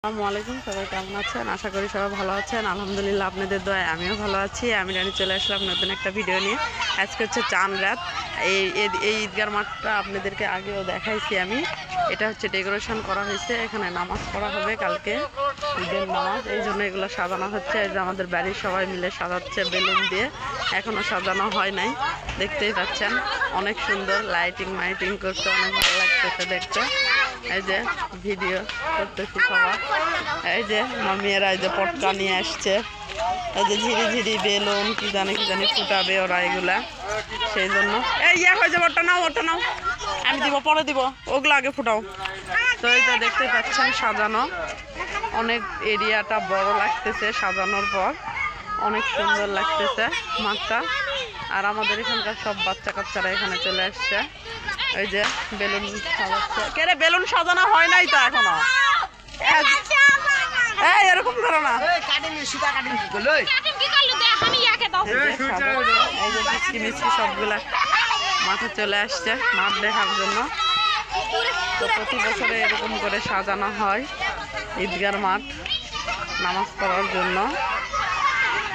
আসসালামু আলাইকুম, সবাই কেমন আছেন? আশা করি সবাই ভালো আছেন। আলহামদুলিল্লাহ, আপনাদের দোয়ায় আমিও ভালো আছি। আমি রানী চলে আসলাম নতুন একটা ভিডিও নিয়ে। আজকে হচ্ছে চাঁদ রাত। এই ঈদগার মাঠটা আপনাদেরকে আগেও দেখাইছি আমি। এটা হচ্ছে ডেকোরেশন করা হয়েছে, এখানে নামাজ পড়া হবে কালকে, ঈদের নামাজ। এই জন্য এগুলো সাজানো হচ্ছে। এই যে আমাদের বাড়ির সবাই মিলে সাজাচ্ছে বেলুন দিয়ে, এখনও সাজানো হয় নাই। দেখতেই পাচ্ছেন অনেক সুন্দর লাইটিং মাইটিং করতে, অনেক ভালো লাগতেছে দেখতে। এই যে ভিডিও করতেছি সবাই। এই যে মামিয়ারা এই যে পটকা নিয়ে আসছে, এই যে ঝিরি ঝিরি বেলুন কি জানি ফুটাবে ওরা এগুলা, সেই জন্য এই হয়ে যাবে। ওটা নাও আমি দিব, পরে দিব, ওগুলো আগে ফুটাও। তো এইটা দেখতে পাচ্ছেন সাজানো, অনেক এরিয়াটা বড় লাগতেছে সাজানোর পর, অনেক সুন্দর লাগতেছে মাঠটা। আর আমাদের এখানকার সব বাচ্চা কাচ্চারা এখানে চলে আসছে। ওই যে বেলুন সাজাচ্ছে। কে রে, বেলুন সাজানো হয় নাই তো এখনো। এরকম করো না, এই যে মিষ্টি মিষ্টি সবগুলা মাঠে চলে আসছে মাঠ দেখার জন্য। তো প্রতি বছরে এরকম করে সাজানো হয় ঈদগার মাঠ নামাজ পড়ার জন্য।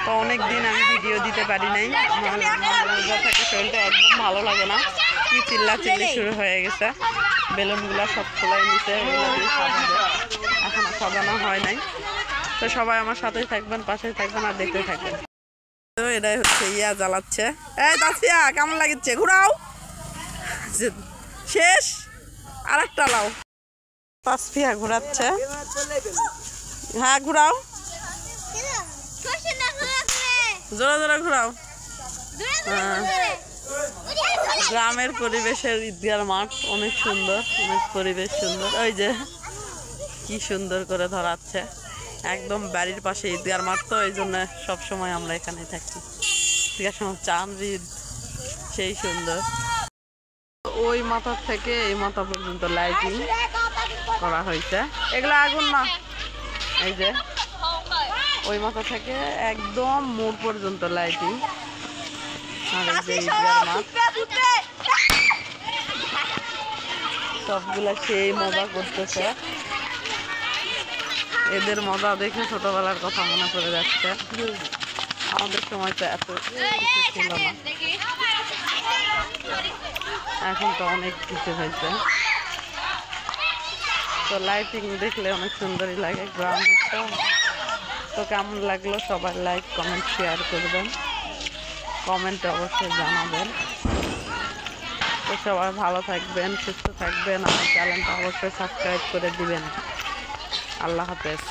তো অনেক দিন আমি ভিডিও দিতে পারি নাই, আমার রোজা থেকে শরীরটা একদম ভালো লাগে না, কি চিল্লাচিল্লি শুরু হয়ে গেছে। বেলুনগুলা সব খোলাই নিচে, এগুলো দিয়ে সাজাবে, এখনো সাজানো হয় নাই। তো সবাই আমার সাথেই থাকবেন, পাশেই থাকবেন আর দেখতে থাকবেন। তো এটাই হচ্ছে জ্বালাচ্ছে। এই তাসফিয়া, কেমন লাগছে? ঘুরাও, শেষ, আর একটা লাও। তাসফিয়া ঘুরাচ্ছে, হ্যাঁ ঘুরাও, জোরে জোরে ঘুরাও। গ্রামের পরিবেশের ঈদগার মাঠ অনেক সুন্দর, অনেক পরিবেশ সুন্দর। ওই যে কি সুন্দর করে ধরাচ্ছে, একদম বাড়ির পাশে ঈদগার মাঠ, তো এই জন্য সবসময় আমরা এখানে থাকি। ঈদগার সময় চাঁদ ঈদ সেই সুন্দর। ওই মাথার থেকে এই মাথা পর্যন্ত লাইটিং করা হয়েছে, এগুলো আগুন না। এই যে ওই মাথা থেকে একদম মোড় পর্যন্ত লাইটিং। আর এই যে ঈদগার মাঠ, সবগুলা সেই মজা করতেছে। এদের মজা দেখে ছোটবেলার কথা মনে পড়ে যাচ্ছে। আমাদের সময় তো এত কিছু ছিল না, এখন তো অনেক কিছু হয়েছে। তো লাইটিং দেখলে অনেক সুন্দরই লাগে গ্রামের। তো কেমন লাগলো সবাই লাইক কমেন্ট শেয়ার করবেন, কমেন্টে অবশ্যই জানাবেন। তো সবাই ভালো থাকবেন, সুস্থ থাকবেন, আমার চ্যানেলটা অবশ্যই সাবস্ক্রাইব করে দিবেন। আল্লাহ হাফেজ।